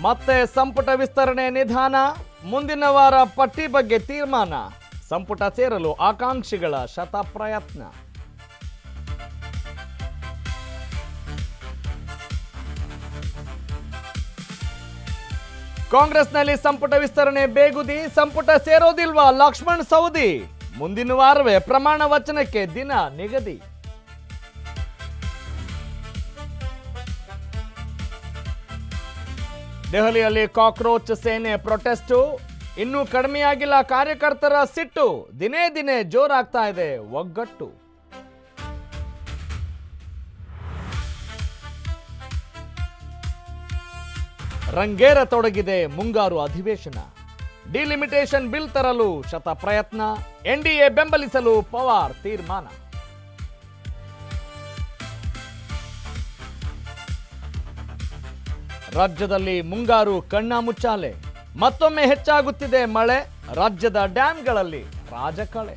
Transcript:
ಮತ್ತೆ ಸಂಪುಟ ವಿಸ್ತರಣೆ ನಿಧಾನ, ಮುಂದಿನ ವಾರ ಪಟ್ಟಿ ಬಗ್ಗೆ ತೀರ್ಮಾನ. ಸಂಪುಟ ಸೇರಲು ಆಕಾಂಕ್ಷಿಗಳ ಶತ ಪ್ರಯತ್ನ. ಕಾಂಗ್ರೆಸ್ನಲ್ಲಿ ಸಂಪುಟ ವಿಸ್ತರಣೆ ಬೇಗುದಿ, ಸಂಪುಟ ಸೇರೋದಿಲ್ವಾ ಲಕ್ಷ್ಮಣ್ ಸವದಿ? ಮುಂದಿನ ವಾರವೇ ಪ್ರಮಾಣ ವಚನಕ್ಕೆ ದಿನ ನಿಗದಿ. ದೆಹಲಿಯಲ್ಲಿ ಕಾಕ್ರೋಚ್ ಸೇನೆ ಪ್ರೊಟೆಸ್ಟು, ಇನ್ನೂ ಕಡಿಮೆಯಾಗಿಲ್ಲ ಕಾರ್ಯಕರ್ತರ ಸಿಟ್ಟು, ದಿನೇ ದಿನೇ ಜೋರಾಗ್ತಾ ಇದೆ ಒಗ್ಗಟ್ಟು. ರಂಗೇರತೊಡಗಿದೆ ಮುಂಗಾರು ಅಧಿವೇಶನ, ಡಿಲಿಮಿಟೇಷನ್ ಬಿಲ್ ತರಲು ಶತ ಪ್ರಯತ್ನ, ಎನ್ಡಿಎ ಬೆಂಬಲಿಸಲು ಪವಾರ್ ತೀರ್ಮಾನ. ರಾಜ್ಯದಲ್ಲಿ ಮುಂಗಾರು ಕಣ್ಣಾಮುಚ್ಚಾಲೆ, ಮತ್ತೊಮ್ಮೆ ಹೆಚ್ಚಾಗುತ್ತಿದೆ ಮಳೆ, ರಾಜ್ಯದ ಡ್ಯಾಂಗಳಲ್ಲಿ ರಾಜಕಳೆ.